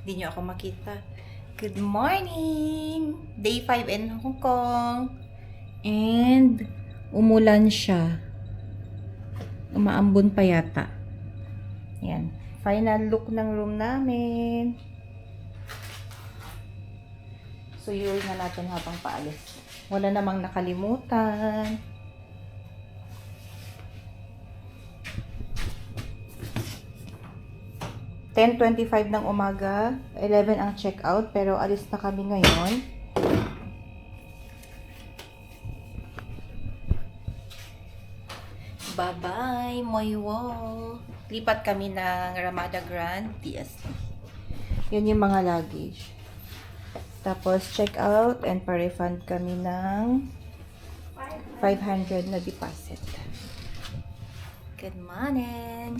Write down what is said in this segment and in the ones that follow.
Hindi nyo ako makita. Good morning! Day 5 in Hong Kong. And umulan siya. Umaambon pa yata. Yan. Final look ng room namin. Suyuin na natin habang paalis. Wala namang nakalimutan. (10:25) ng umaga. 11 ang check-out. Pero alis na kami ngayon. Bye-bye, Moywo. Lipat kami ng Ramada Grand TST. Yun yung mga luggage. Tapos, check out and pa-refund kami ng 500 na deposit. Good morning!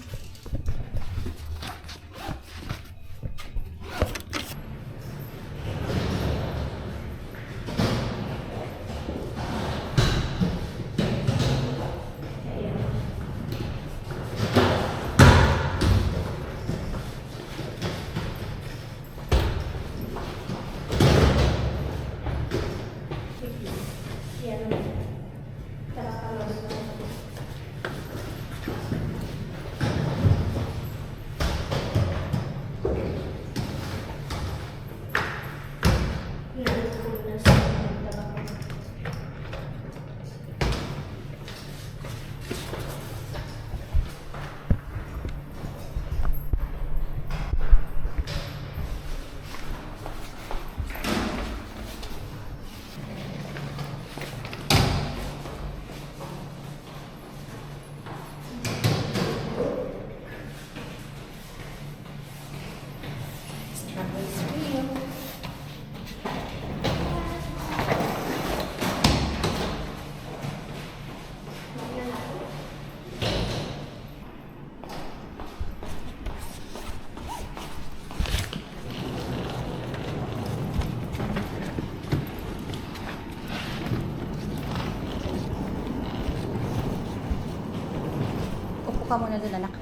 Upo ka muna dun, anak.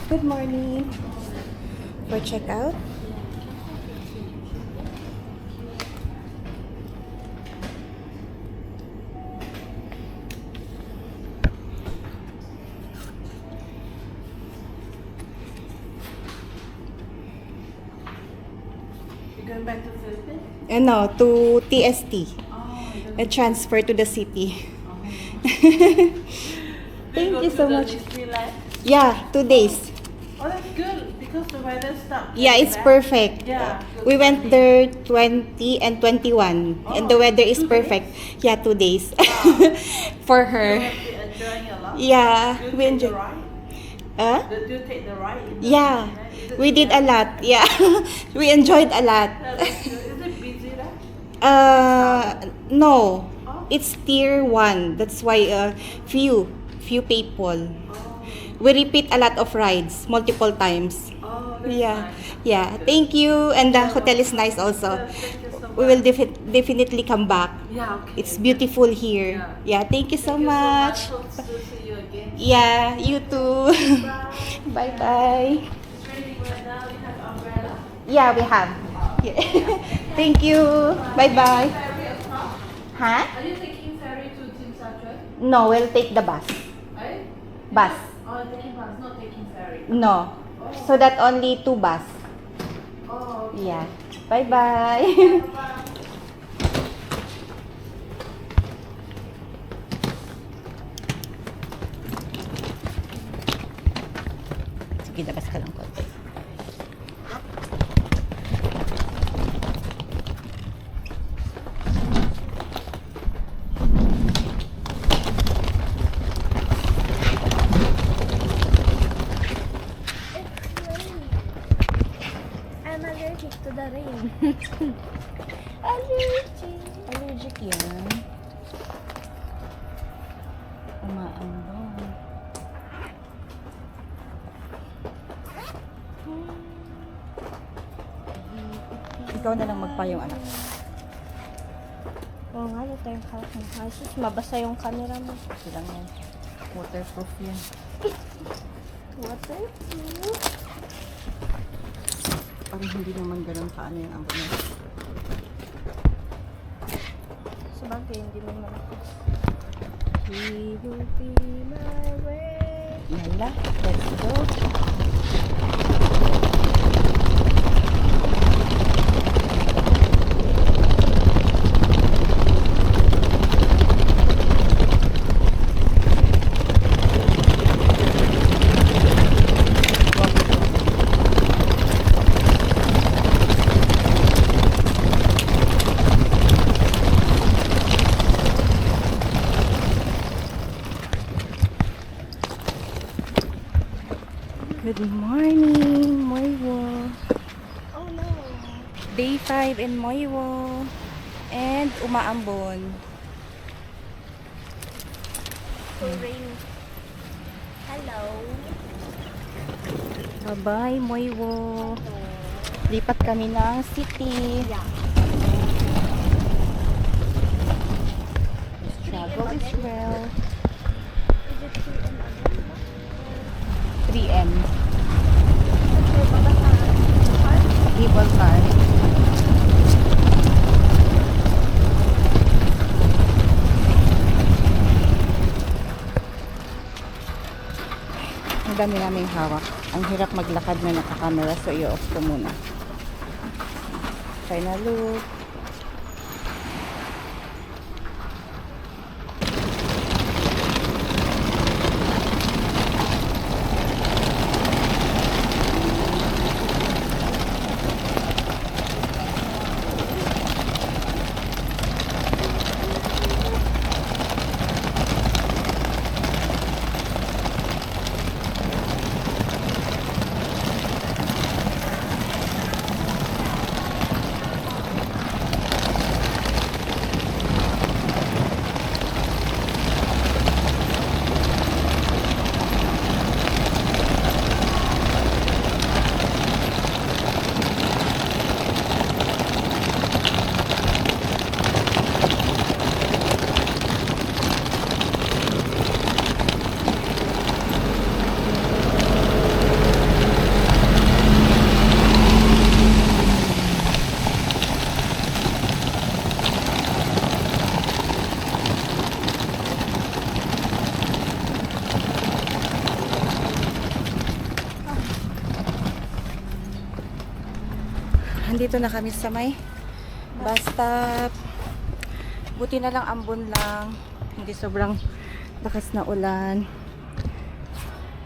Good morning. For check-out. You're going back to Philippines? No, to TST. Oh, A transfer to the city. Thank go you to so the much. Disneyland? Yeah, 2 days. Oh, that's good because the weather stopped. Yeah, it's perfect. Yeah. We went there 20 and 21 and the weather is 2 perfect. Yeah, 2 days. For You her. have been enjoying a lot. Yeah, Do you we take enjoy. the ride? Huh? Did you take the ride? In the Yeah, Disneyland? Is it we did a busy? lot. Yeah, we enjoyed a lot. Yeah, that's good. Is it busy there? No, Oh. it's tier 1. That's why few people. Oh, We repeat a lot of rides multiple times. oh that's Yeah, nice. yeah. That's good. Thank you, and the hotel is nice also. Thank you so much. We will definitely come back. Yeah, okay. It's beautiful here. Yeah, thank you so Thank you much. Hope to see you again. Yeah, you too. Bye. Bye bye. It's raining right now. You have umbrella? Yeah, we have. Yeah. Thank you. Bye bye. Ferry across? Huh? Are you taking ferry to Tsim Sha Tsui? No, we'll take the bus. Eh? Bus. Oh, taking bus, not taking ferry. No. So that only 2 bus. Oh, okay. Yeah. Bye bye. Bye. Sige, labas ka lang konti. I'm allergic to the rain. allergic. Allergic yan. Umaambon. Ikaw na lang magpayong anak. Oo nga, ito yung halos mabasa yung camera mo. Silang yan. Waterproof yan. Waterproof. Parang hindi naman ganun kaano yung ambon niya. Sabagay, hindi mo malakas. He will be my way. Yala, let's go. Good morning, Moiwo. Oh no. Day 5 in Moiwo. And umaambon. So rainy. Hello. Bye-bye, Moiwo. Lipat kami ng city. Yeah. Travel is well. Is it 2 and again? 3M. So, baba sa park? Cable car. Ang dami namin hawak. Ang hirap maglakad na nakakamera, so i-off ko muna. Final look. Andito na kami sa may bus stop. Buti na lang ambon lang. Hindi sobrang lakas na ulan.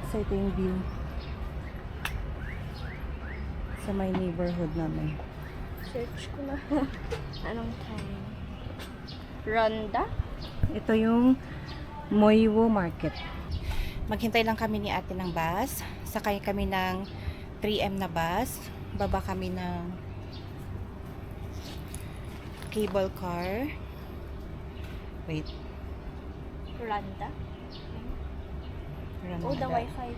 So ito yung view sa may neighborhood namin. Search ko na. Anong time? Ronda? Ito yung Moiwo Market. Maghintay lang kami ni ate ng bus. Sakay kami ng 3M na bus. Baba kami ng cable car. Wait. Ronda? Randa. Oh, the wifi.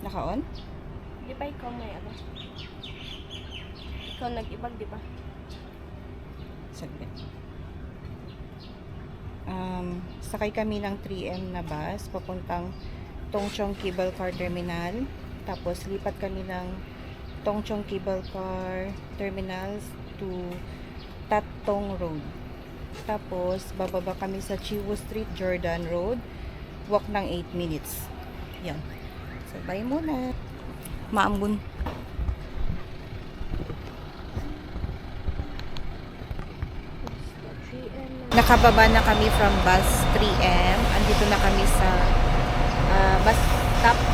Naka-on? Di ba ikaw may ano? Ikaw nag-ibag, di ba? Saglit. Sakay kami ng 3M na bus papuntang Tongchong Cable Car Terminal. Tapos lipat kami ng Tongchong Cable Car Terminals to Tattong Road. Tapos bababa kami sa Chiwu Street, Jordan Road. Walk ng 8 minutes. Yan. So bye muna. Maambun. Nakababa na kami from bus 3M. Andito na kami sa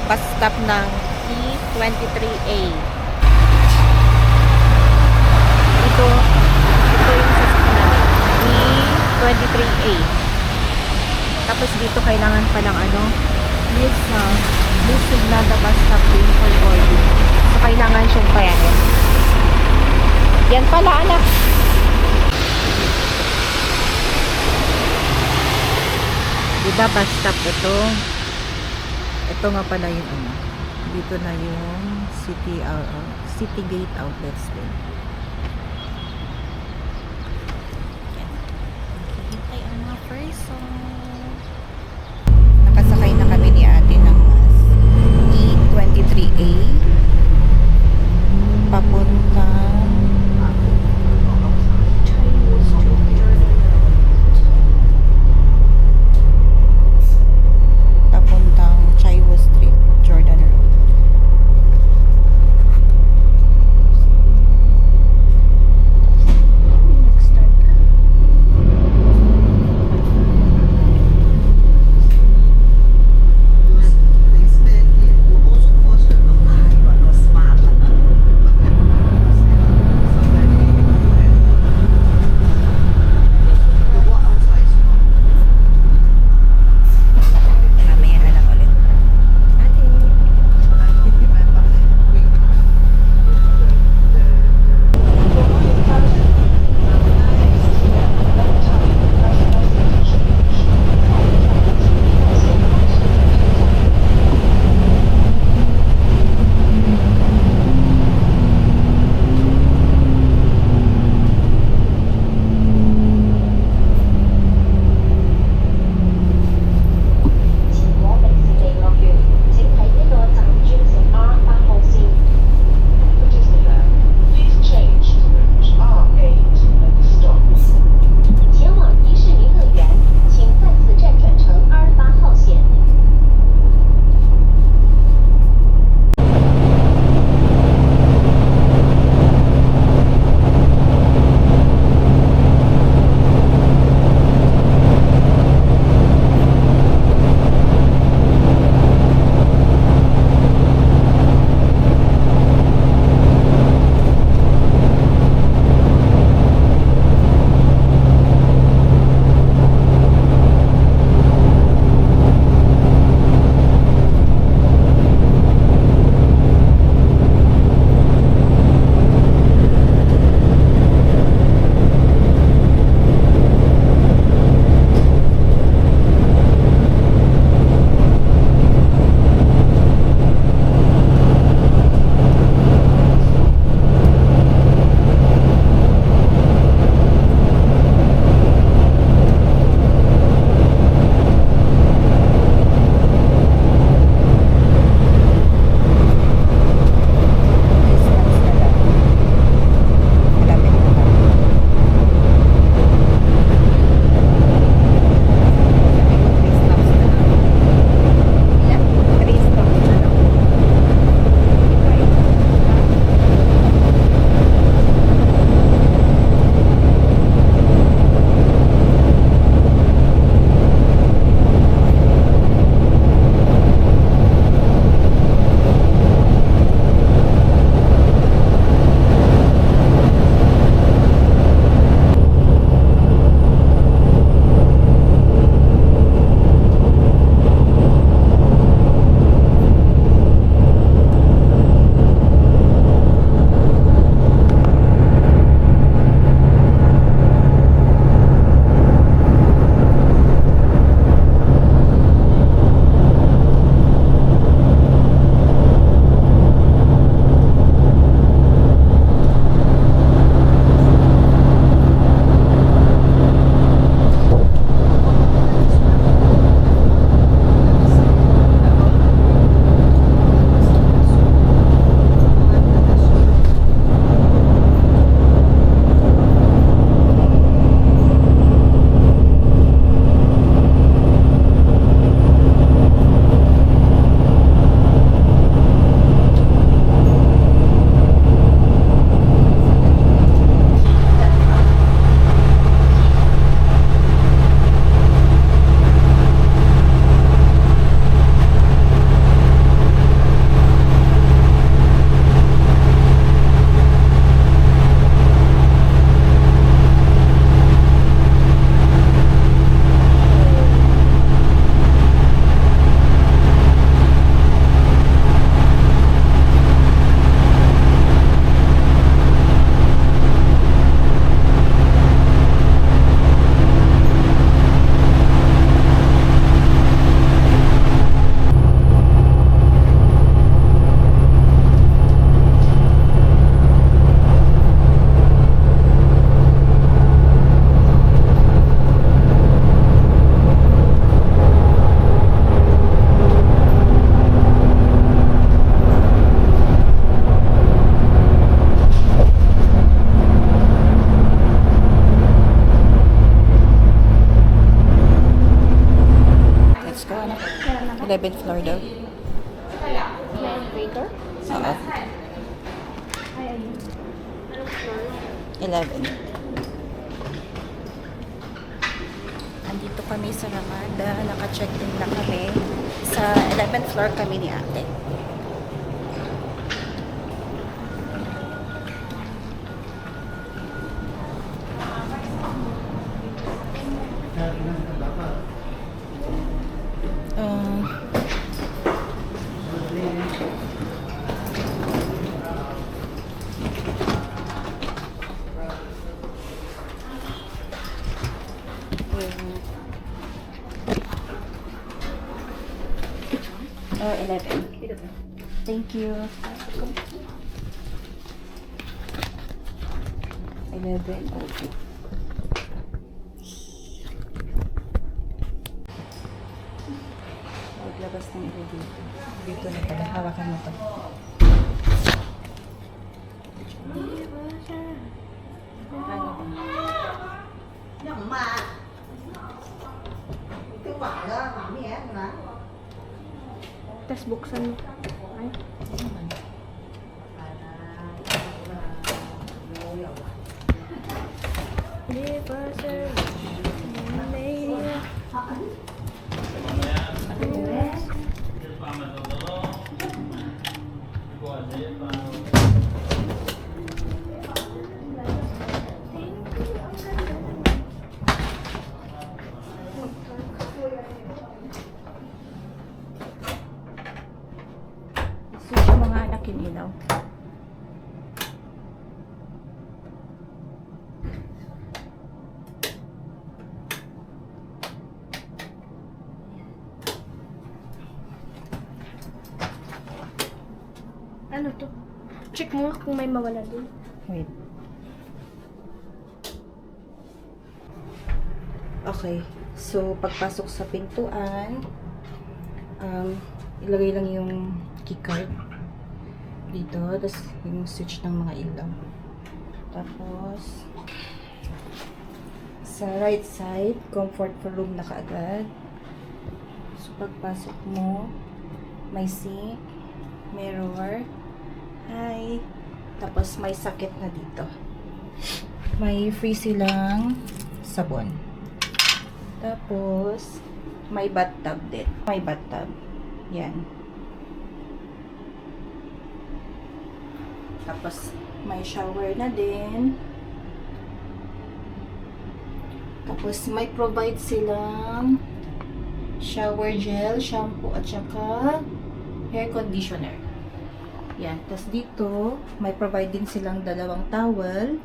bus stop ng E23A. Ito yung sasakyan E23A. Tapos dito kailangan pa ng ano, this signal na bus stop din for boarding. So kailangan siyang payahin. Yan pala anak. Diba bus stop ito? Ito nga pala yung ano. Dito na yung City Gate outlets din. Yan. Hintay ang mga person. Nakasakay na kami ni ate ng bus E23A 11th floor daw. May elevator? Oo. Ay, ayun. Anong floor? 11. Andito kami sa Ramada. Naka-check in na kami. Sa 11th floor kami ni ate. Oh, 11. Thank you. 11. Okay. Maglabas ng ilo dito. Dito na pala. Hawakan mo to. Ano ba? Tapos buksan mo. Ay. Switch yung mga anak yung ilaw. Ano to? Check mo nga kung may mawala dun. Wait. Okay. So, pagpasok sa pintuan, ilagay lang yung keycard dito. Tapos, yung switch ng mga ilaw. Tapos, sa right side, comfort room na kaagad. So, pagpasok mo, may sink, mirror, hi, tapos may sakit na dito. May free silang sabon. Tapos, may bathtub din. May bathtub. Yan. Tapos, may shower na din. Tapos, may provide silang shower gel, shampoo, at saka hair conditioner. Yan. Tapos, dito, may provide din silang dalawang towel,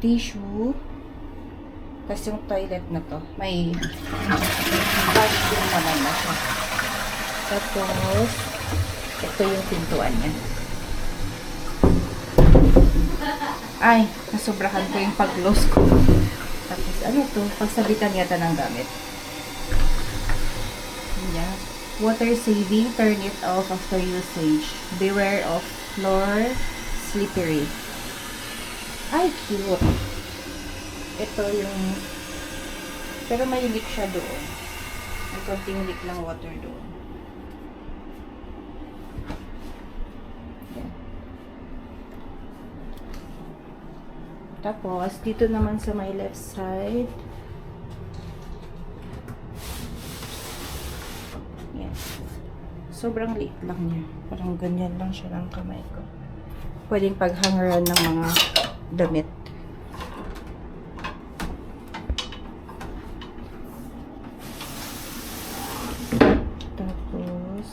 tissue, tapos yung toilet na to, may bath din naman na siya. Tapos, ito yung pintuan niya. Ay, nasobrahan ko yung pag-close ko. Tapos, ano to? Pagsabitan yata ng gamit. Yan. Water saving, turn it off after usage. Beware of floor slippery. Ay, cute. Ito yung, pero may leak siya doon. May konting leak ng water doon. Yan. Tapos, dito naman sa my left side, yan. Sobrang liit lang niya. Parang ganyan lang siya ng kamay ko. Pwedeng paghangaran ng mga damit. Tapos,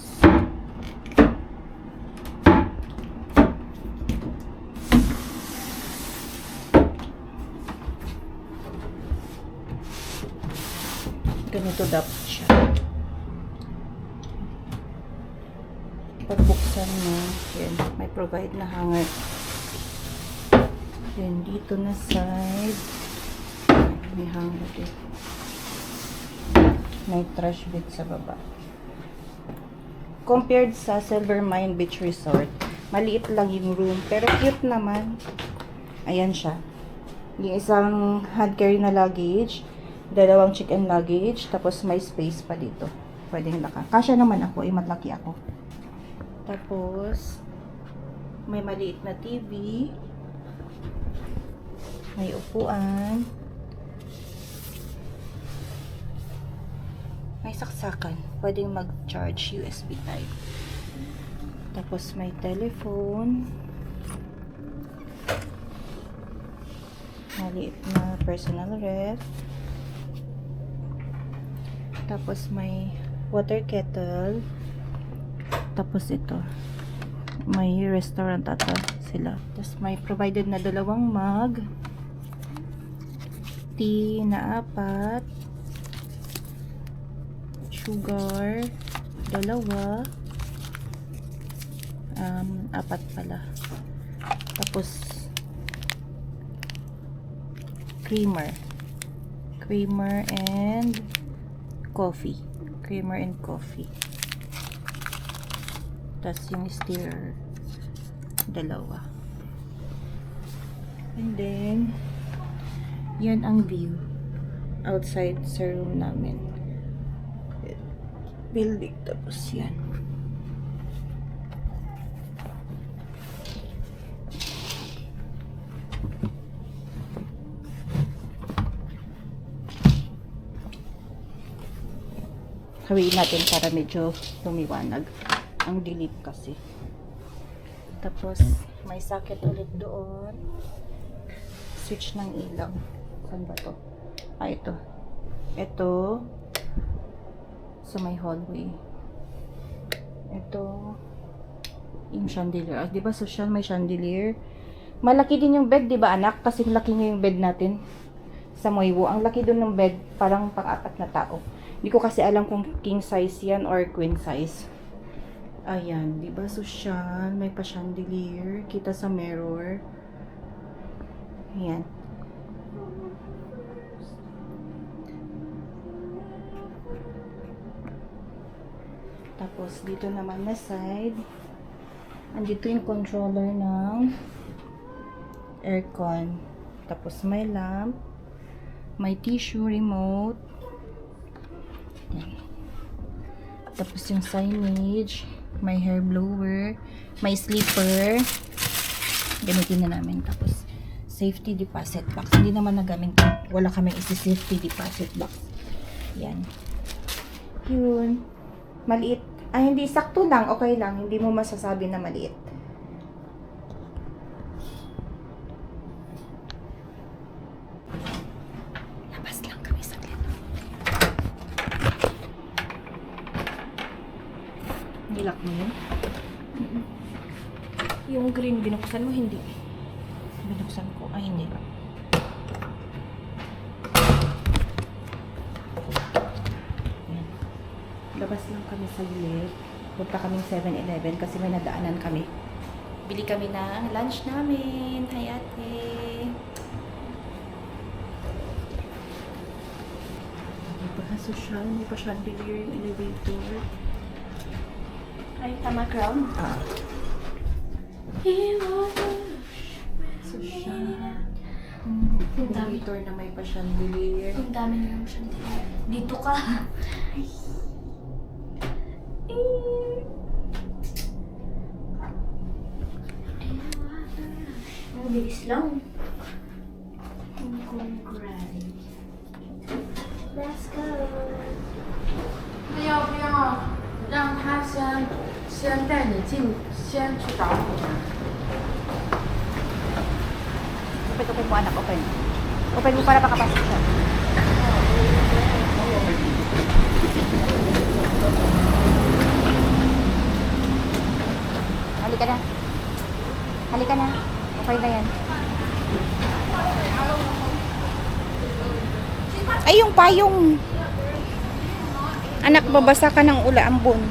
ganito dapat siya. Pagbuksan mo, yan, may provide na hanger. Then, dito na side, may hanger din. May trash bit sa baba. Compared sa Silvermine Beach Resort, maliit lang yung room, pero cute naman. Ayan siya. Yung isang hand carry na luggage, Dalawang chicken luggage. Tapos may space pa dito. Pwedeng laka. Kasya naman ako. Matlaki ako. Tapos, may maliit na TV. May upuan. May saksakan. Pwedeng mag-charge USB type. Tapos may telephone. Maliit na personal ref. Tapos may water kettle. Tapos ito. May restaurant ata sila. Tapos may provided na 2 mug. Tea na 4. Sugar 2. 4 pala. Tapos creamer and coffee. Creamer and coffee. Tapos yung stirrer 2. And then yan ang view outside sa room namin. Building. Tapos yan. Hawiin natin para medyo lumiwanag. Ang dilim kasi. Tapos may socket ulit doon. Switch ng ilaw. Saan ba to? Ito. Ito. So may hallway. Ito. Yung chandelier. Di ba social may chandelier? Malaki din yung bed, di ba anak? Kasi laki nga yung bed natin sa Moiwo. Ang laki doon ng bed, parang pang-4 na tao. Hindi ko kasi alam kung king size yan or queen size. Ayan, di ba social? May pa chandelier. Kita sa mirror. Ayan. Tapos dito naman na side, andito yung controller ng aircon. Tapos may lamp, may tissue remote. Yan. Tapos yung signage, may hair blower, may slipper. Gamitin na namin. Tapos safety deposit box. Hindi naman nagamit. Wala kaming isi-safety deposit box. Yan. Yun. Maliit. Ay, hindi. Sakto lang. Okay lang. Hindi mo masasabi na maliit. Labas lang kami saglit. Nilak mo yun? Yung green, binuksan mo, hindi. Binuksan ko. Ay, hindi. Yan. Labas lang kami sa gilid. Punta kaming 7-Eleven kasi may nadaanan kami. Bili kami ng lunch namin. Hi, ate. May pa social. May pa chandelier yung elevator. Ay, tama crown. Ah. Social. Ang dami. Elevator na may pa chandelier. Ang dami na yung chandelier. Dito ka. Ang bilis lang. Let's go. 那要不要让他先带你进，先去找你们？ Open mo anak, open. Open mo para makapasok siya. Halika na. Halika na. Okay na yan. Ay, yung payong. Anak, babasa ka ng ula-ambon.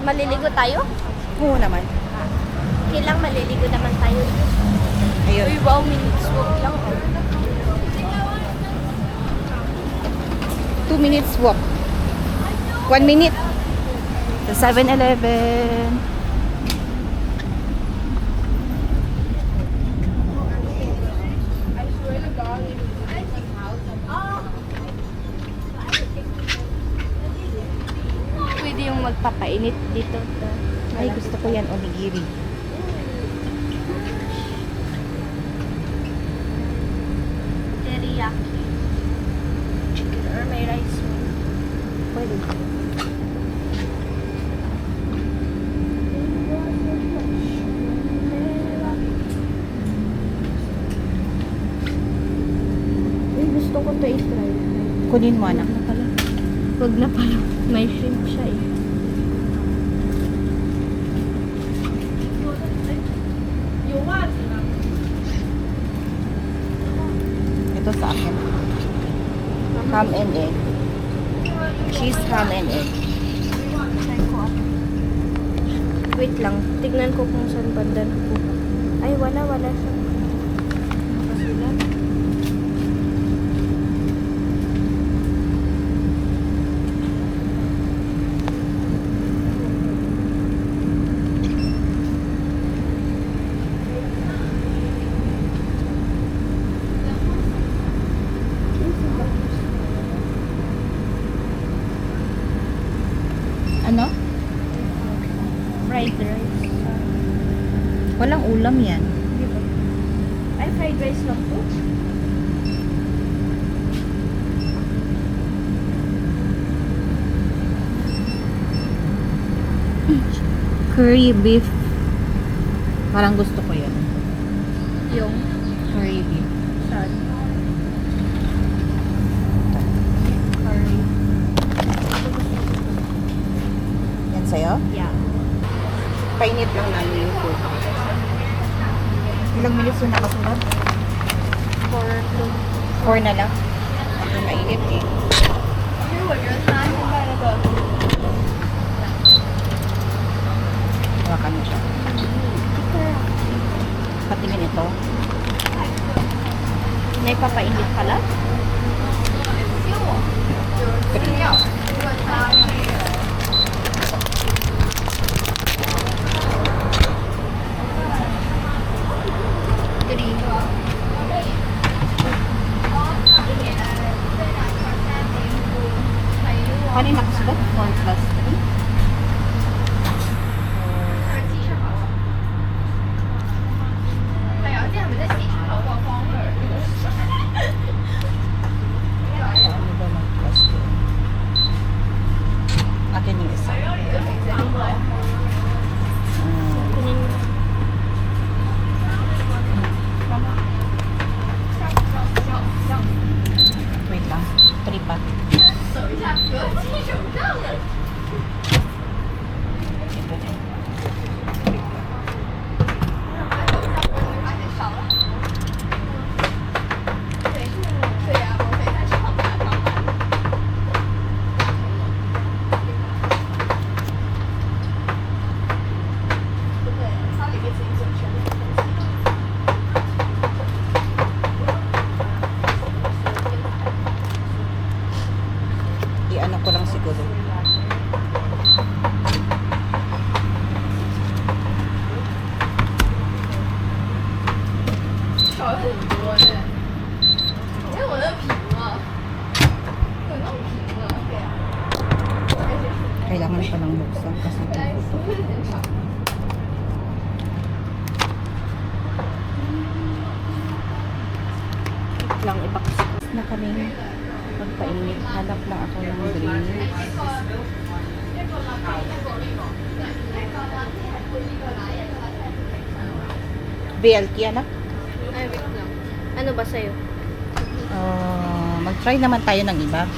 Maliligo tayo? Oo naman. Kailang maliligo naman tayo. Ayun. Uy, wow, minutes walk lang. 2 minutes walk. 1 minute. Sa 7-Eleven. magpapainit dito. Ay, gusto ko yan, onigiri. Teriyaki. Chicken or may rice mo. Pwede. Uy, gusto ko to i-try. Kunin mo, anak. Na pala. Wag na pala. May shrimp siya eh. Ito sa akin. Ham and egg. Cheese, ham and egg. Try ko ako. Wait lang. Tignan ko kung saan banda nakuha. Ay, wala siya. Nakasulat. Ano? Fried rice. Walang ulam yan. Di ba? Ay, fried rice lang to. Curry beef. Parang gusto ko yan. Yung Curry beef. saan? Curry. Yan sa'yo? Yeah. Painit lang namin yung food. Ilang minutes yung nakasulat? For 4 na lang. Ang mainit eh. Hawakan mo siya. Patingin ito. Naipapainit pala? Paano yung nakasulat? 4 plus 3? Ano ba mag plus 2? Akin yung isa. Kunin mo. Wait lang. 3 pa. Ito na. I-ano ko lang siguro. Kailangan pa ng buksan kasi ito. Lang ipakasik. Na kami magpainit. Hanap lang ako ng drinks. BLT, anak? Ay, wait lang. Ano ba sa'yo? Mag-try naman tayo ng iba.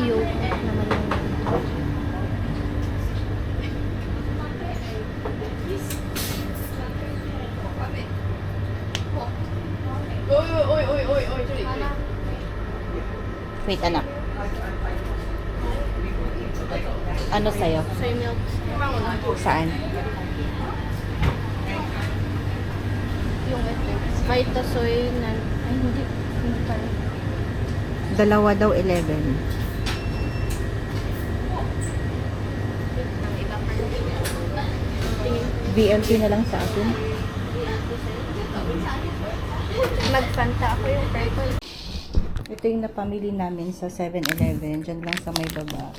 Yolk naman yung Wait, anak. Ano sa'yo? soy milk. Saan? Yung ito. Vitasoy na... Ay, hindi. Hindi pala. Dalawa daw 11. VLT na lang sa akin. Magfanta ako yung purple. Ito yung napamili namin sa 7-Eleven. Diyan lang sa may baba.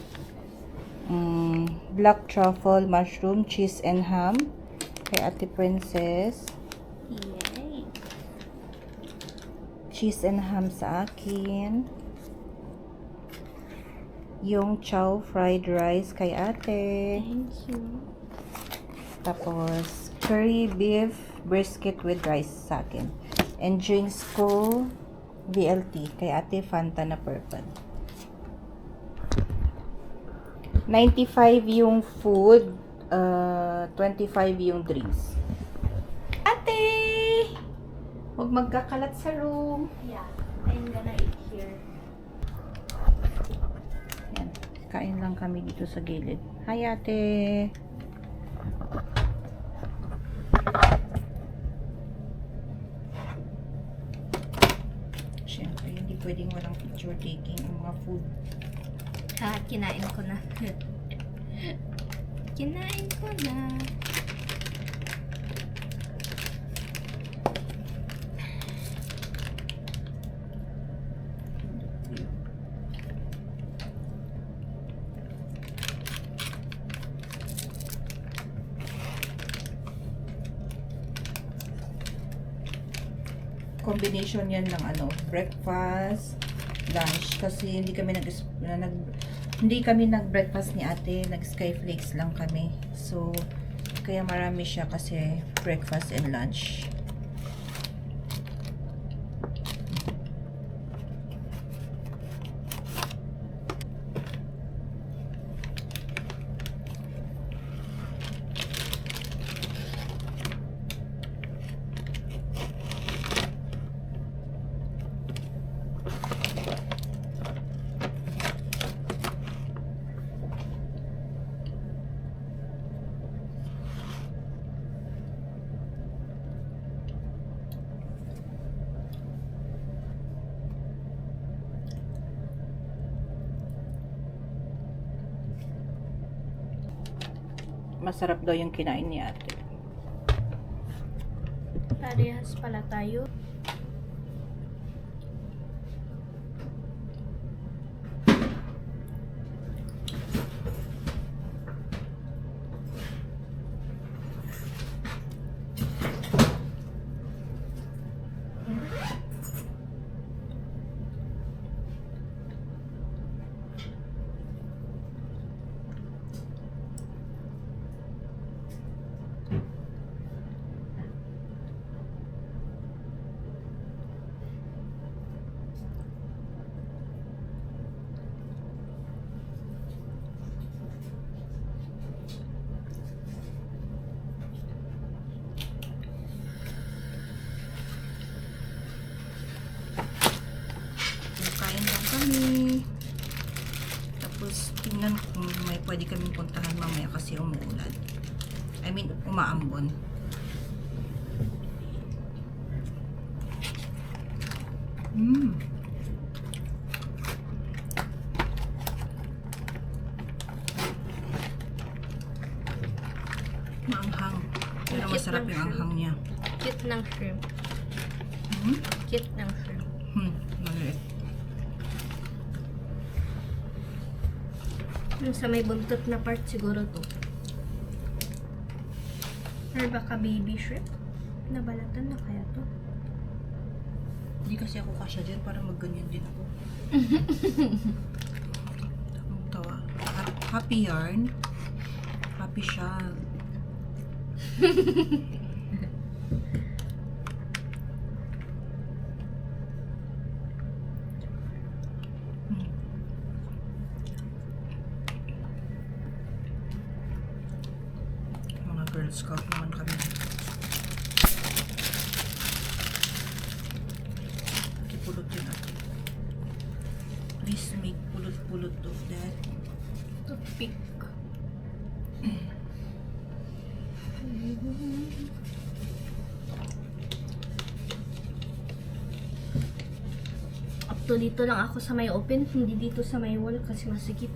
Black truffle, mushroom, cheese and ham. Kay Ate Princess. Yay. Cheese and ham sa akin. Yung chow fried rice kay ate. Thank you. Tapos, curry beef brisket with rice sa akin. And drinks ko, VLT. Kay ate, Fanta na purple. 95 yung food, 25 yung drinks. Ate! Huwag magkakalat sa room. Yeah, I'm gonna eat here. Yan. Kain lang kami dito sa gilid. Hi, ate! Siyempre, hindi pwedeng walang picture taking ang mga food. Kinain ko na. Kinain ko na. Combination yan ng breakfast, lunch, kasi hindi kami nag-breakfast ni ate, nag-skyflakes lang kami. So, kaya marami siya kasi breakfast and lunch. Masarap daw yung kinain ni ate. Parehas pala tayo. Kain lang kami. Tapos, tingnan kung may pwede kaming puntahan mamaya kasi umuulan. I mean, umaambon. Maanghang. Pero masarap yung anghang niya. Cute ng shrimp. Cute ng shrimp. Maliit. Yung sa may buntot na part siguro to. Or baka baby shrimp? Nabalatan na kaya to? Hindi kasi ako kasya dyan para magganyan din ako. Ang tawa. Happy yarn. Happy shawl. Mga Girl Scout naman kami. Pulot yun ate. Please make pulot-pulot of that. Toothpick. Up to dito lang ako sa may open, hindi dito sa may wall kasi masikip.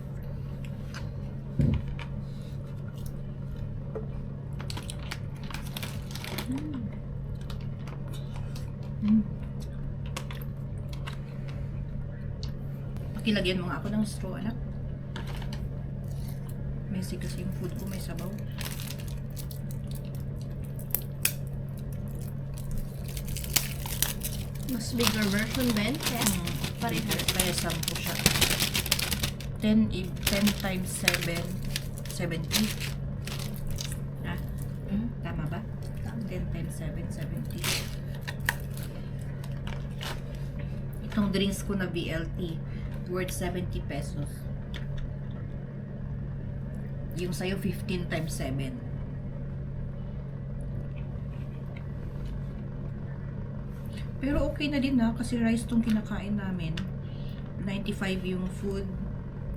Kilagyan mo nga ako ng straw, anak. Messy kasi yung food ko, may sabaw. Mas bigger version, Ben. Kaya, parehas. Kaya 10 siya. 10 times 7, 70. Ah, tama ba? 10 times 7, 70. Itong drinks ko na BLT, worth 70 pesos. Yung sa'yo, 15 times 7. Pero okay na din na, kasi rice tong kinakain namin. 95 yung food,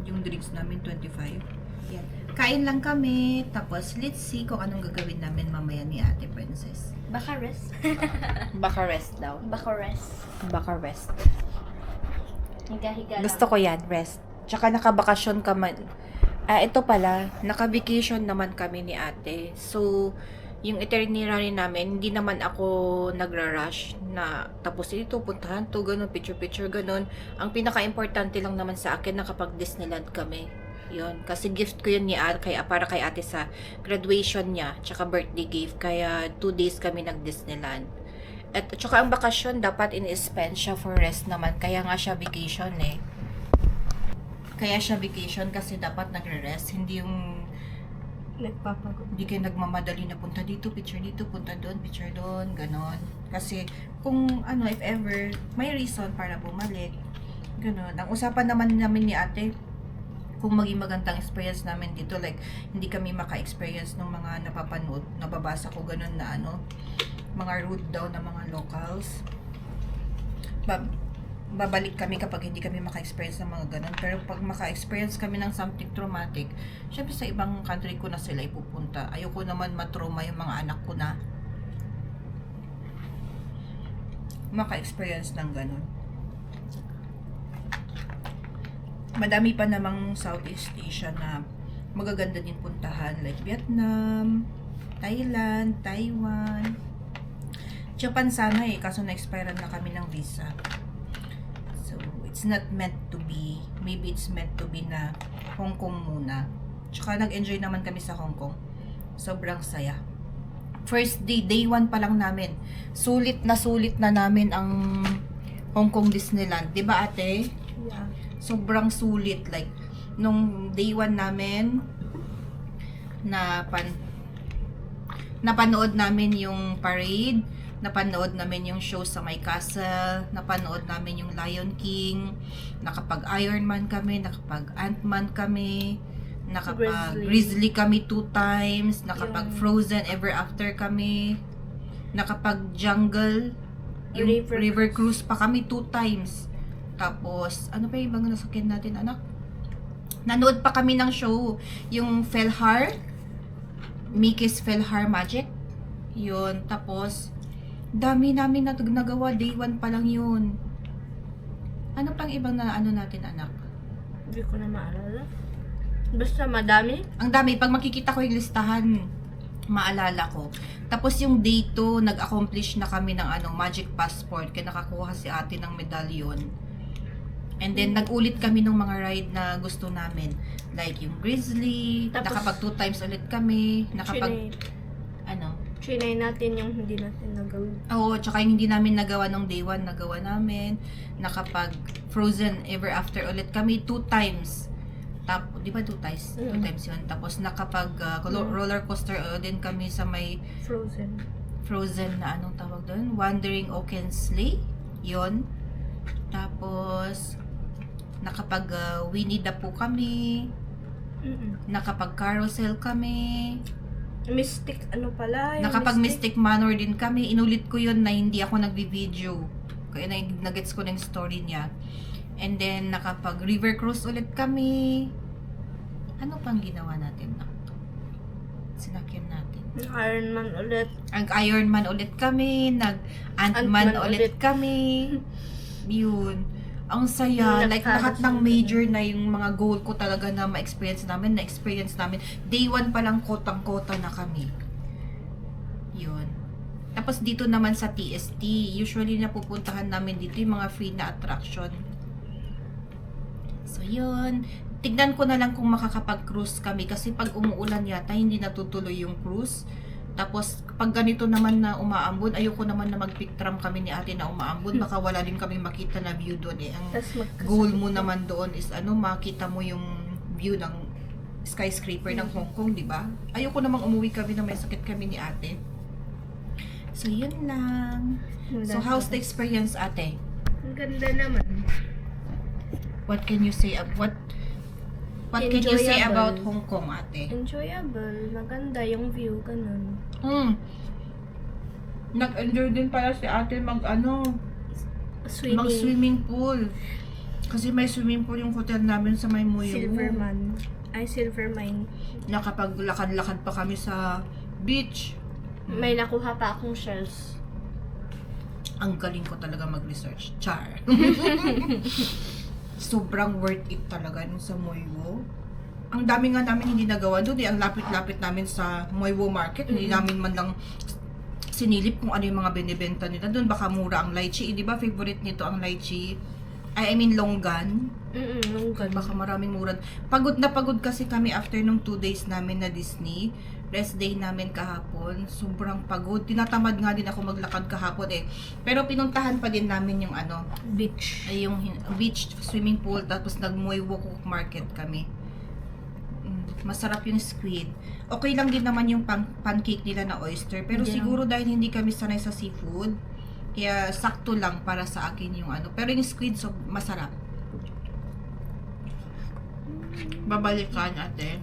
yung drinks namin 25. Yan. Kain lang kami, tapos let's see kung anong gagawin namin mamaya ni Ate Princess. Baka rest. Baka rest daw. Baka rest. Baka rest. Higa-higa lang. Gusto ko yan, rest. Tsaka nakabakasyon ka man. Ito pala, naka-vacation naman kami ni Ate. So, yung itinerary namin, hindi naman ako nagra-rush na tapos ito, puntahan to, ganun, picture-picture, ganun. Ang pinaka-importante lang naman sa akin, nakapag-Disneyland kami. Yun. Kasi gift ko yun ni Ate, para kay Ate sa graduation niya, tsaka birthday gift. Kaya 2 days kami nag-Disneyland. At tsaka ang bakasyon, dapat in-spend siya for rest naman. Kaya nga siya vacation eh. Kaya siya vacation kasi dapat nagre-rest. Hindi yung Nagpapagod. hindi kayo nagmamadali na punta dito, picture dito, punta doon, picture doon, ganon. Kasi kung ano, if ever, may reason para bumalik. Ganon. Ang usapan naman namin ni Ate, kung maging magandang experience namin dito, like, hindi kami maka-experience ng mga napapanood, nababasa ko ganon na ano, mga rude daw na mga locals. Babalik kami kapag hindi kami maka-experience ng mga ganun. Pero pag maka-experience kami ng something traumatic, syempre sa ibang country ko na sila ipupunta. Ayoko naman matrauma yung mga anak ko na maka-experience ng ganun. Madami pa namang Southeast Asia na magaganda din puntahan, like Vietnam, Thailand, Taiwan, Japan sana eh, kaso na-expire na kami ng visa. So, it's not meant to be. Maybe it's meant to be na Hong Kong muna. Tsaka nag-enjoy naman kami sa Hong Kong. Sobrang saya. First day, day 1 pa lang namin. Sulit na namin ang Hong Kong Disneyland. Diba ate? Yeah. Sobrang sulit. Like, nung day 1 namin, napanood namin yung parade, napanood namin yung show sa may castle, napanood namin yung Lion King, nakapag-Iron Man kami, nakapag-Ant-Man kami, nakapag-Grizzly kami 2 times, nakapag-Frozen Ever After kami, nakapag-Jungle, yung River Cruise pa kami 2 times. Tapos, ano pa yung ibang nasakyan natin, anak? Nanood pa kami ng show, yung Felhar, Mickey's Felhar Magic. Yun, tapos, dami namin nagawa, day 1 pa lang yun. Ano pang ibang na ano natin, anak? Hindi ko na maalala. Basta madami. Ang dami, pag makikita ko yung listahan, maalala ko. Tapos yung day 2, nag-accomplish na kami ng Magic Passport, kaya nakakuha si ate ng medalyon. And then, nag-ulit kami ng mga ride na gusto namin. Like yung Grizzly, Tapos, nakapag 2 times ulit kami, Trinay natin yung hindi natin nagawin. Oo, tsaka yung hindi namin nagawa nung day 1, nagawa namin. Nakapag Frozen Ever After ulit kami 2 times. Di ba 2 times? 2 times yun. Tapos nakapag roller coaster din kami sa may Frozen na anong tawag doon? Wandering Oaken Sleigh. Yun. Tapos nakapag Winnie the Pooh kami. Nakapag carousel kami. Mystic, Nakapag Mystic Manor din kami. Inulit ko yun na hindi ako nagbi-video. Kaya nag-gets ko na yung story niya. And then, nakapag River Cruise ulit kami. Ano pang ginawa natin? Sinakyan natin. Iron Man ulit. Iron Man ulit kami. Ant-Man ulit kami. Yun. Ang saya. Like, lahat ng major na yung mga goal ko talaga na ma-experience namin. Day 1 pa lang kotang-kota na kami. Yun. Tapos dito naman sa TST, usually napupuntahan namin dito yung mga free na attraction. So, yun. Tignan ko na lang kung makakapag-cruise kami kasi pag umuulan yata, hindi natutuloy yung cruise. Tapos, pag ganito naman na umaambon, ayoko naman na mag-pictram kami ni ate na umaambon. Baka wala din kami makita na view doon eh. Ang Tas goal mo naman doon is makita mo yung view ng skyscraper ng Hong Kong, di ba? Ayoko namang umuwi kami na may sakit kami ni ate. So, yun lang. So, how's the experience, ate? Ang ganda naman. What can you say What can you say Enjoyable. about Hong Kong, ate? Enjoyable. Maganda yung view, ganun. Nag-enjoy din pala si ate Swimming. mag-swimming pool. Kasi may swimming pool yung hotel namin sa may Muyo. Silverman. Ay, Silvermine. Nakapaglakad-lakad pa kami sa beach. May nakuha pa akong shells. Ang galing ko talaga mag-research. Char. Sobrang worth it talaga nun sa Muyo. Ang dami nga namin hindi nagawa doon. Ang lapit-lapit namin sa Muyo Market. Hindi namin man lang sinilip kung ano yung mga binibenta nila doon. Baka mura ang lychee. Di ba favorite nito ang lychee? I mean longgan. Longgan. Baka maraming mura. Pagod na pagod kasi kami after nung 2 days namin na Disney. Rest day namin kahapon. Sobrang pagod. Tinatamad nga din ako maglakad kahapon eh. Pero pinuntahan pa din namin yung Beach. ay yung beach, swimming pool, tapos nag-Muewo Market kami. Masarap yung squid. Okay lang din naman yung pancake nila na oyster. Pero Hindi siguro dahil hindi kami sanay sa seafood, kaya sakto lang para sa akin yung Pero yung squid, so masarap. Babalikan, ate.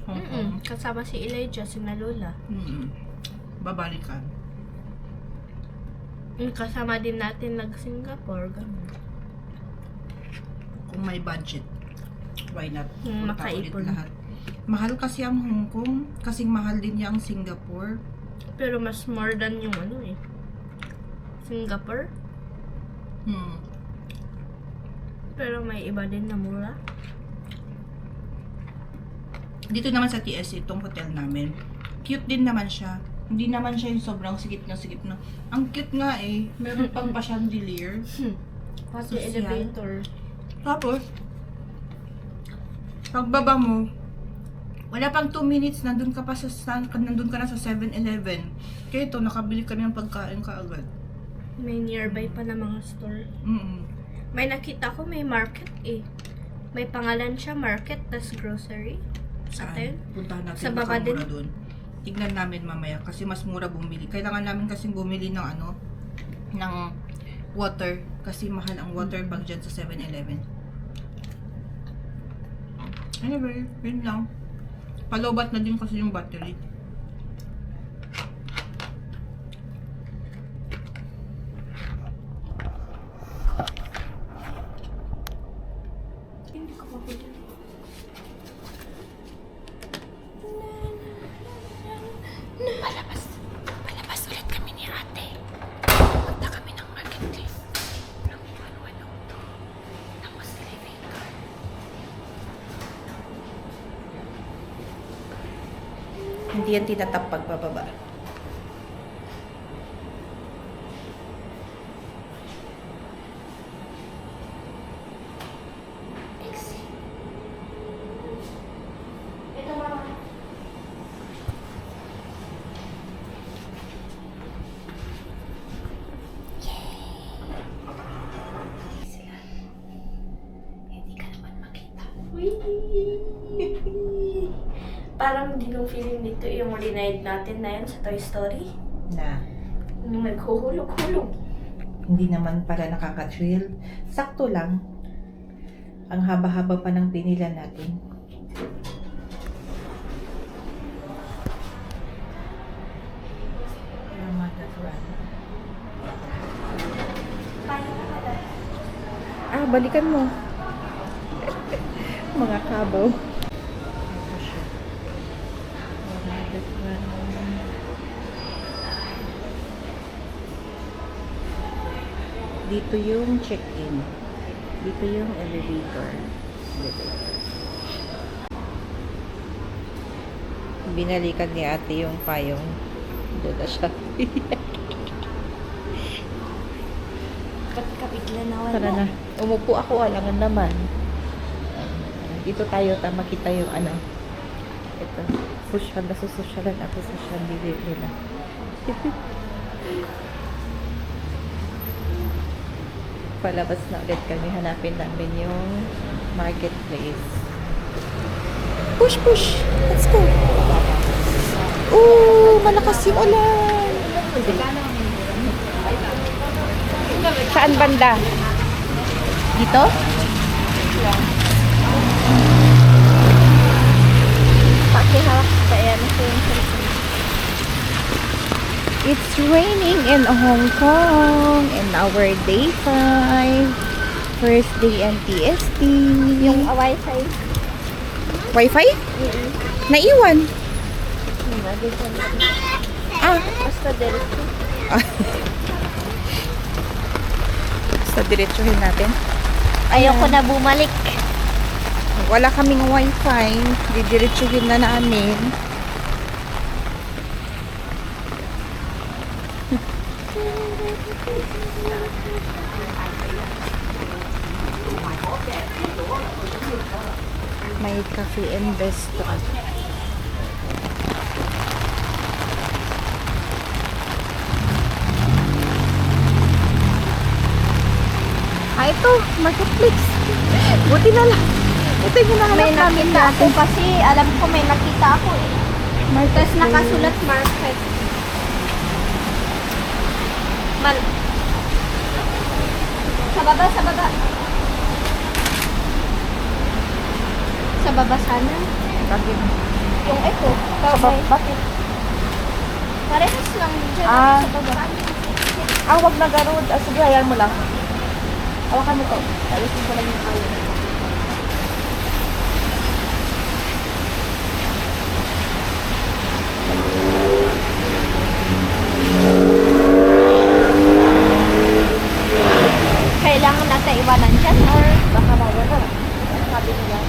Hong Kong. Kasama si Elijah, si Lola. Babalikan. Kasama din natin nag-Singapore. Ganun. Kung may budget, why not? Punta Makaipon. ulit lahat. Mahal kasi ang Hong Kong, kasing mahal din niya ang Singapore. Pero mas more than yung Singapore. Pero may iba din na mura. Dito naman sa TS, itong hotel namin. Cute din naman siya. Hindi naman siya yung sobrang sikip na. Ang cute nga eh. Meron pang pa-chandelier. Pati Social. elevator. Tapos, pagbaba mo, wala pang 2 minutes, nandun ka na sa 7-Eleven. Kaya ito, nakabili kami ng pagkain kaagad. May nearby pa na mga store. May nakita ko may market eh. May pangalan siya, market, tas grocery. Saan? Puntahan natin. Sa baka baba din? mura dun. Tignan namin mamaya kasi mas mura bumili. Kailangan namin kasing bumili ng ng water kasi mahal ang water pag dyan sa 7-Eleven. Anyway, yun lang. Palobat na din kasi yung battery. Hindi ko pa pwede. Palabas ulit kami ni ate. Punta kami ng marketplace. Ng ano to. Tapos elevator. Hindi yan tinatap pagbababa. Ito mama. Hindi ka naman makita. Parang din yung feeling dito yung ride natin na yun sa Toy Story. Na, Yung naghuhulog-hulog. hindi naman para nakaka-thrill. Sakto lang. Ang haba-haba pa ng pinila natin. Balikan mo. Mga kabaw. Dito yung check-in. Dito yung elevator. Binalikan ni ate yung payong. Doon na siya. Ba't ka bigla nawala? Tara na. Umupo ako, alangan naman. Dito tayo, makita yung ano. Ito. Social, nasusosyalan ako sa Chandelier nila. Palabas na ulit kami. Hanapin namin yung marketplace. Push, push! Let's go! Ooh! Malakas yung ulan! Saan banda? Dito? Pakihawak sa ayan ko yung cellphone. It's raining in Hong Kong in our day 5. First day NTST. Yung Wi-Fi. Wi-Fi? Naiwan. Ah, Basta diretso. sa diretsuhin natin. Ayoko na bumalik. Wala kaming Wi-Fi. Didiretsuhin na namin. May cafe and restaurant. Ah, ito, marketplace. Buti na lang. Ito yung May hinahanap namin nakita ako natin. kasi alam ko may nakita ako eh. Tapos nakasulat market. Sa baba, sa baba. Sa baba sana. Bakit? Yung ito. Bakit? Parehas lang dyan Ah. sa baba. Ah, wag na garod. Ah, sige, hayaan mo lang. Hawakan mo to. Alisin ko lang yung ayaw. Kailangan natin iwanan dyan or Baka mawala. Sabi nila.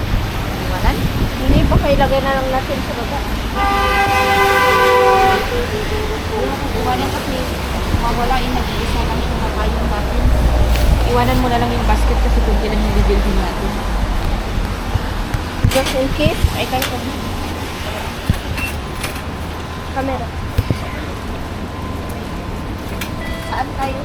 Iwanan? hindi pa ilagay na lang natin sa baba. Iwanan kasi mawala yung nag-iisa lang siya na kayong natin. Iwanan mo na lang yung basket kasi kung kailan yung bibilhin natin. Just in case. Ay, kayo pa. Camera. Saan tayo?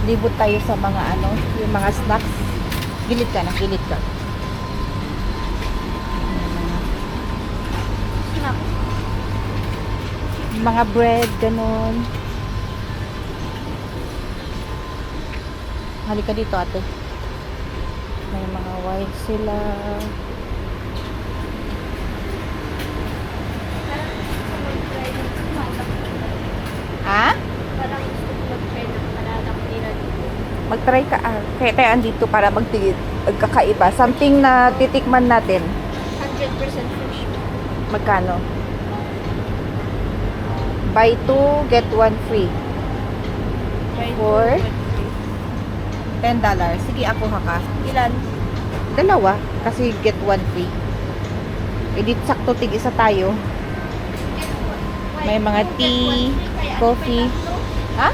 Libot tayo sa mga ano, yung mga snacks. Gilid ka na, gilid ka. Snack. Mga bread, ganun. Halika dito, ate. May mga wine sila. Ha? Parang gusto ko mag-try ng paladang nila dito. Mag-try ka. Ah, kaya tayo andito para magkakaiba. Something na titikman natin. 100% fresh. Magkano? Buy 2, get 1 free. For? $10. Sige, ako ka. Ilan? Dalawa. Kasi get 1 free. E di sakto tig isa tayo. May mga tea, coffee. Ha?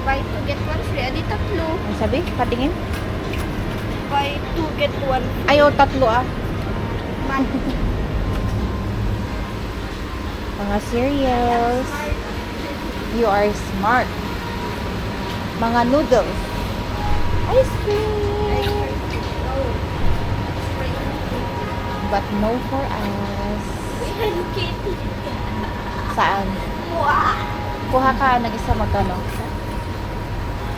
Buy 2 get 1 free. Adi tatlo. Ang sabi? Patingin? Buy 2 get 1 free. Ayaw, tatlo ah. Man. Mga cereals. You are smart. Mga noodles. Ice cream. But no for us. Hello Kitty. Saan? Wow. Kuha ka ng isa magkano?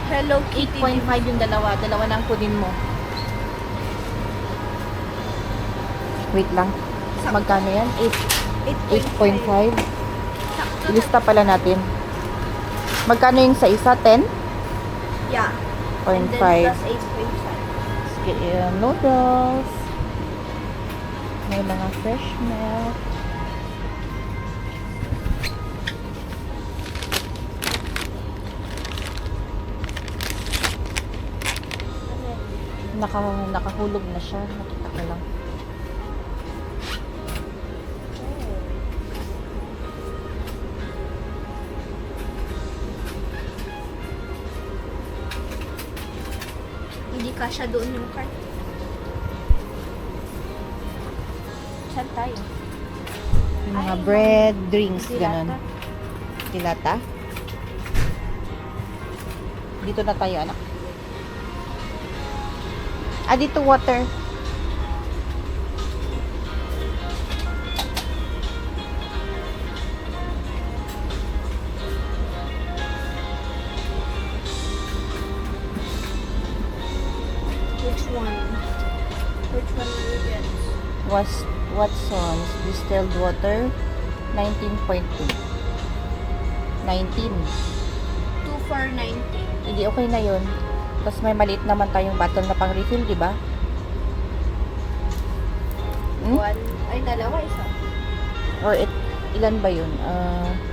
Hello Kitty. 8.5 yung dalawa. Dalawa na ang kunin mo. Wait lang. Magkano yan? 8.5. Ilista pala natin. Magkano yung sa isa? 10? Yeah. And 0.5. then plus 8.5. Sige, noodles. May mga fresh milk. Nakahulog na siya. Nakita ko lang. kasya doon yung cart. Saan tayo? Yung mga Ay, bread, drinks, Dilata. ganun. Dilata. Dito na tayo, anak. Ah, dito water. Which one? Which one will you get? Watson's distilled water 19.2. 19. 2 for 90. Hindi okay na 'yon. Tapos may maliit naman tayong bottle na pang refill, di ba? Hmm? One. Ay, dalawa, isa. Or ilan ba 'yun?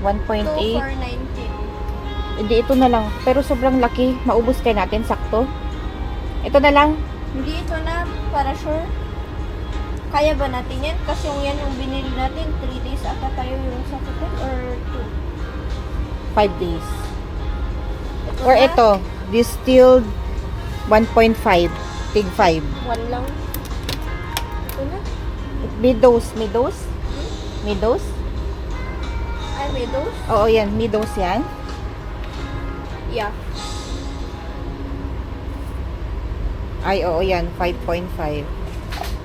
1.8. 2 for 90. Hindi, ito na lang. Pero sobrang laki. Maubos kaya natin, sakto. Ito na lang. Hindi ito na, para sure. Kaya ba natin yan? Kasi yung binili natin, 3 days ata tayo yung sa hotel or 5 days. 2? Or ito, distilled 1.5. Tig 5. 1 lang. Ito na. Midos. Midos? Midos? Ay, may dose? Oo, yan. Midos yan. Yeah. Ay, oo, yan. 5.5.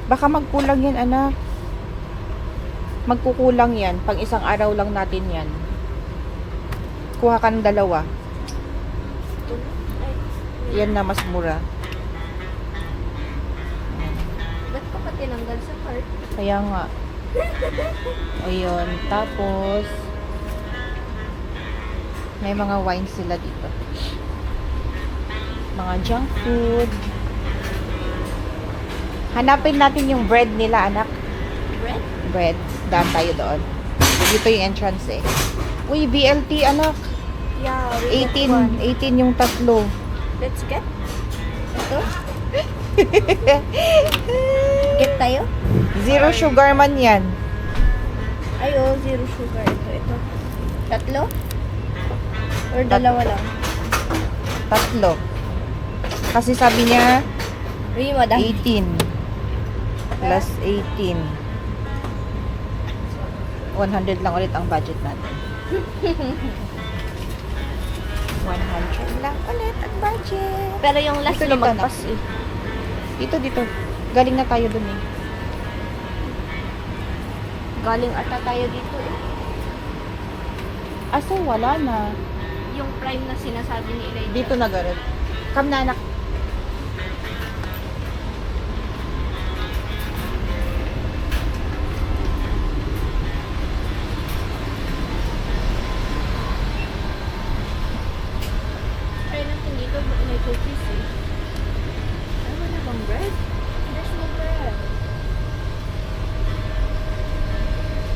Baka magkulang yan, anak. Magkukulang yan. Pang isang araw lang natin yan. Kuha ka ng dalawa. Ito na. Ay, Yan na mas mura. ba't ko pa tinanggal sa cart? Kaya nga. O yun. Tapos, may mga wine sila dito. Mga junk food. Hanapin natin yung bread nila, anak. Bread? Bread. Daan tayo doon. Dito yung entrance eh. Uy, BLT, anak. Yeah, we get one. 18 yung tatlo. Let's get. Ito? Get tayo? Zero sugar man yan. Ay, oh, zero sugar. Ito. Tatlo? Or dalawa lang? Tatlo. Kasi sabi niya, Uy, madami. 18. Plus 18. 100 lang ulit ang budget natin. 100 lang ulit ang budget. Pero yung last Dito, lumagpas eh. Dito. Galing na tayo dun eh. Galing ata tayo dito eh. Asa wala na. Yung prime na sinasabi ni Elijah. Dito na garot. Come na, anak. Try natin dito. May cookies eh. Ay, wala bang bread? There's no bread.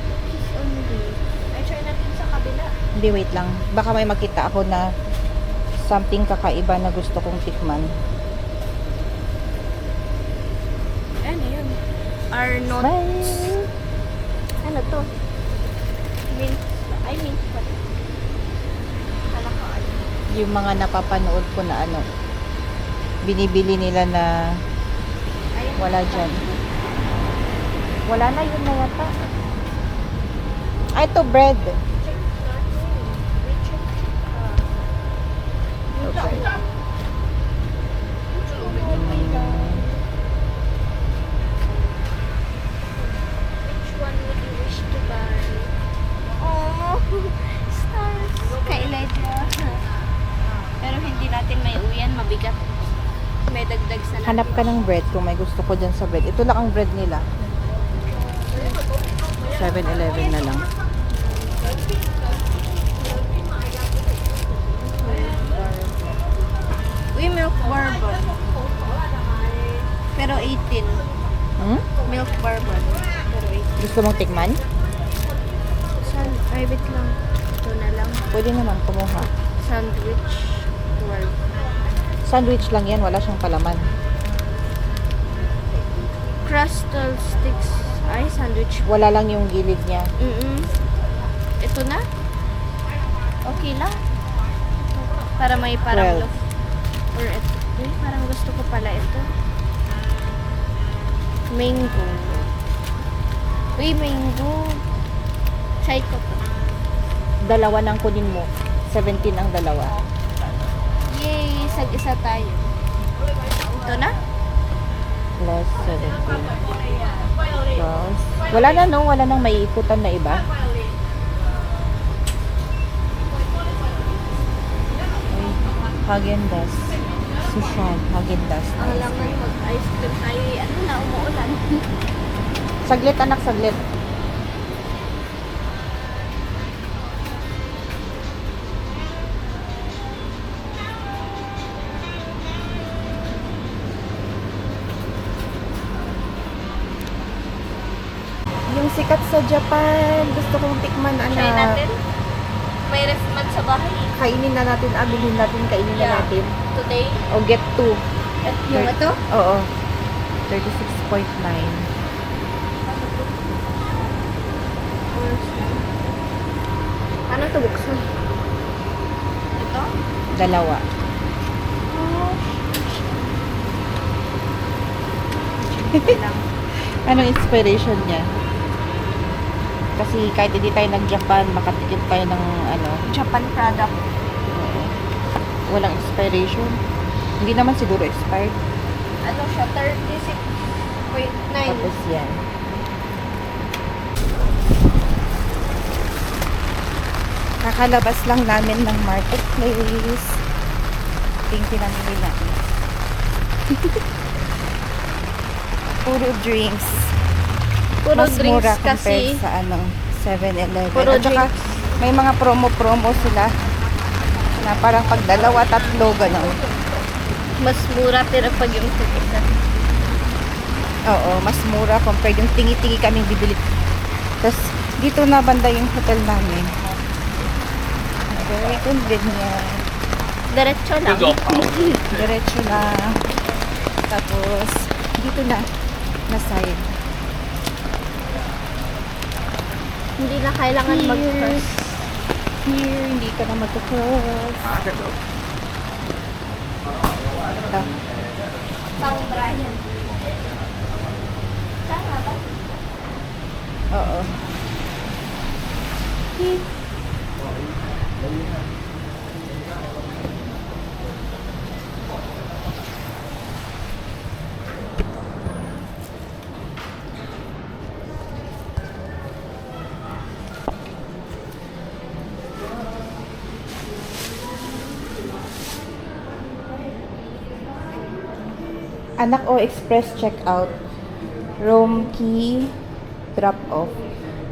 Cookies only. Ay, try natin sa kabila. Hindi, wait lang. Baka may makita ako na something kakaiba na gusto kong tikman. Ano yun? Arnold. Bye! Ano to? Mint. Ay, mint pa. Kala ko ano. Yung mga napapanood ko na ano, binibili nila na Ayan. wala dyan. Wala na, yun na yata. Ah, ito bread. Check natin. Wait, check. Okay. Which one would you wish to buy? Oh, stars. Kay Elijah. Pero hindi natin may uwian, mabigat. May dagdag sa natin. Hanap ka ng bread kung may gusto ko dyan sa bread. Ito lang ang bread nila. 7-Eleven na lang. Uy, milk bourbon. Pero 18. Hmm? Milk bourbon. Pero 18. Gusto mong tikman? San? Ay, wait lang. Ito na lang. Pwede naman kumuha. Sandwich. 12. Sandwich lang yan, wala siyang palaman. Crustal sticks. Ay, sandwich. Wala lang yung gilid niya. Ito na? Okay lang. Para may parang 12. loaf. Or ito. Uy, parang gusto ko pala ito. Mango. Uy, mango. Try ko to. Dalawa nang kunin mo. 17 ang dalawa. Yay! Sag-isa tayo. Ito na? Plus 17. Plus. Wala na no? Wala nang maiikutan na iba? Häagen-Dazs. Sushan. Häagen-Dazs. Ang laman mag-ice cream tayo. Ano na, umuulan. Saglit anak, saglit. Yung sikat sa Japan, gusto kong tikman, Try anak. natin. May ref man sa bahay. Kainin na natin, bilhin natin, kainin na Yeah. natin. Today. O get 2. At yung ito? Oo. 36.9. Ano to buksan? Ito? Dalawa. Lang. Anong inspiration niya? Kasi kahit hindi tayo nag-Japan, makatikim tayo ng ano, Japan product. walang expiration. Hindi naman siguro expired. Ano siya? 36.9. Tapos yan. Kakalabas lang namin ng marketplace. Ting pinamili natin. Puro drinks. Puro Mas drinks mura kasi. compared sa ano, 7-Eleven. Puro At saka, drinks. may mga promo-promo sila na parang pag dalawa, tatlo, gano'n. Mas mura pero pag yung isa. Oo, mas mura compared yung tingi-tingi kaming bibili. Tapos, dito na banda yung hotel namin. Very convenient. Diretso lang. Diretso na. Tapos, dito na side. Hindi na kailangan mag-first. Here, hindi ka na mag-cross. Ito. Pang Brian. Tama ba? Oo. Anak o express checkout. Room key drop off.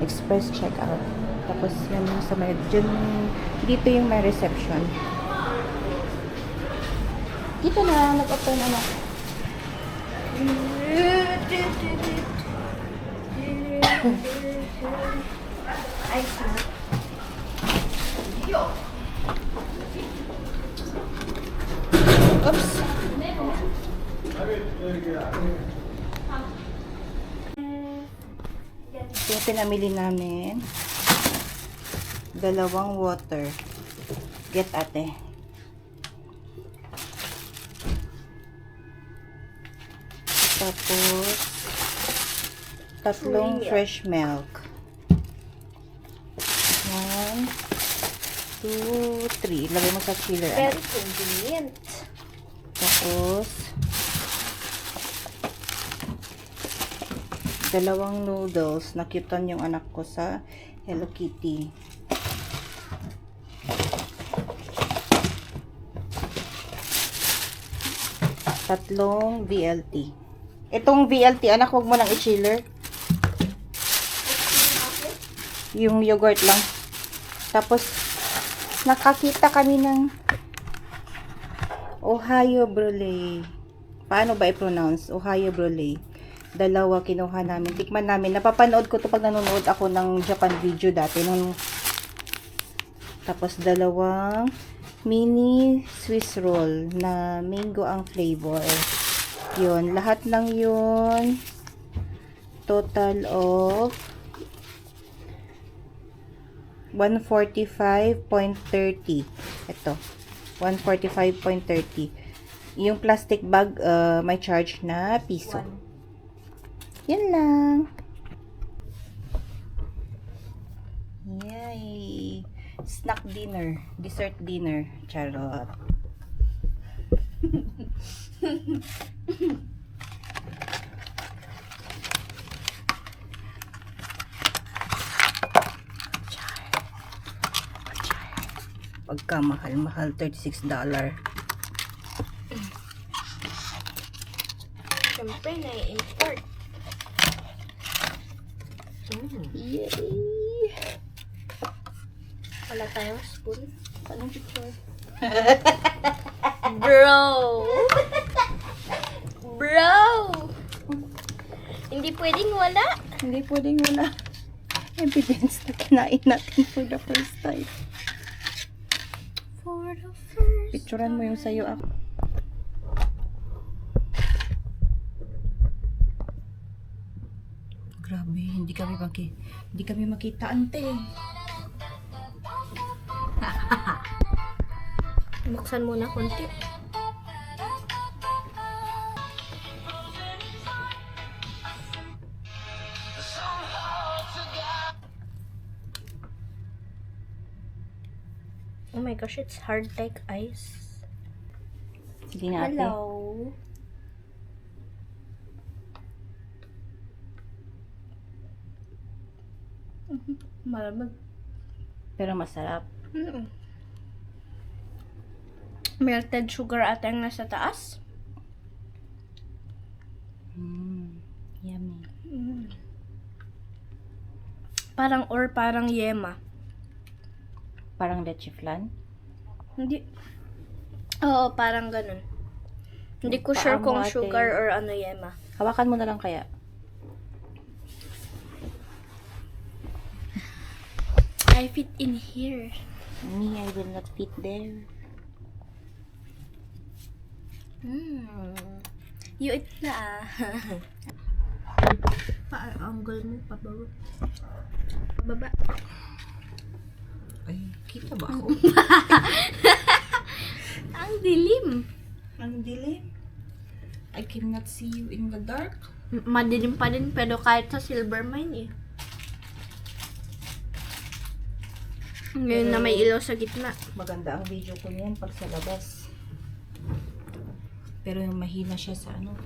Express checkout. Tapos yan yung sa may dyan, dito yung may reception. Dito na nag-open anak. Ay, sana. Oops. Ito yung pinamili namin. Dalawang water. Get ate. Tapos, tatlong fresh milk. 1, 2, 3. Lagay mo sa chiller. Very convenient. Tapos, dalawang noodles. Nakyutan yung anak ko sa Hello Kitty. Tatlong VLT. Itong VLT, anak, huwag mo nang i-chiller. Yung yogurt lang. Tapos, nakakita kami ng Ohio Brulee. Paano ba i-pronounce? Ohio Brulee. Dalawa kinuha namin. Tikman namin. Napapanood ko to pag nanonood ako ng Japan video dati. Tapos dalawang mini Swiss roll na mango ang flavor. Yun. Lahat lang yun. Total of 145.30. Ito. 145.30. Yung plastic bag, may charge na piso. One. Yan lang. Yay! Snack dinner. Dessert dinner. Charot. Pagka mahal-mahal, $36. Siyempre, na-import. Yay! Wala tayong spoon. Anong picture? Bro! Bro! Hindi pwedeng wala. Hindi pwedeng wala. Evidence na kinain natin for the first time. For the first Picturean mo yung sayo ako. Grabe, hindi kami makita ante. Buksan muna konti. Oh my gosh, it's hard like ice. Sige nga ate. Hello. Malamig. Pero masarap. Melted sugar ata yung nasa taas. Yummy. Parang yema. Parang leche flan. Hindi. Oo, parang ganun. Hindi ko sure kung Paamo, ate. sugar or ano yema. Hawakan mo na lang kaya. I fit in here. Me, I will not fit there. You eat na. Pa-angle mo, pababa. Pababa. Ay, kita ba ako? Ang dilim. Ang dilim. I cannot see you in the dark. Madilim pa din, pero kahit sa silver mine eh. Ngayon na may ilaw sa gitna. Maganda ang video ko niyan pag sa labas. Pero yung mahina siya sa ano,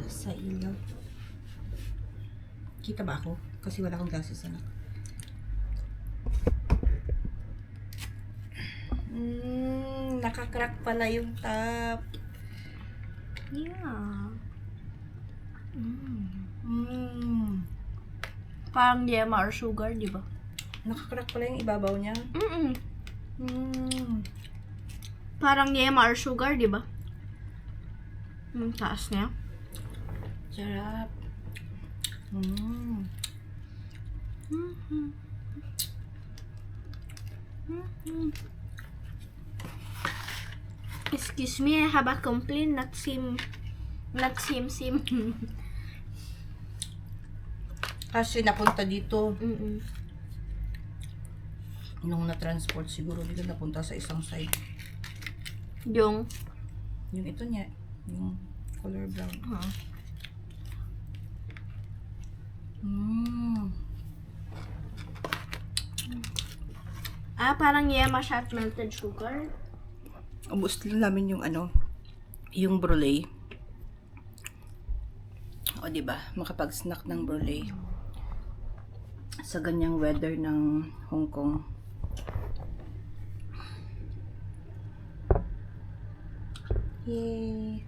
sa ilaw. Kita ba ako? Kasi wala akong glasses anak. Nakakrack pala yung top. Yeah. Parang yema or sugar, di ba? Nakakrack pala yung ibabaw niya. Parang yema or sugar, di ba? Yung taas niya. Sarap. Excuse me, I have a complaint, not sim. Kasi napunta dito. Mm-mm. Nung na-transport siguro dito napunta sa isang side. Yung, Yung ito niya. Yung color brown. parang yema siya at melted sugar. Ubus lang namin yung ano, yung brulee. O diba, makapag-snack ng brulee sa ganyang weather ng Hong Kong. Yay!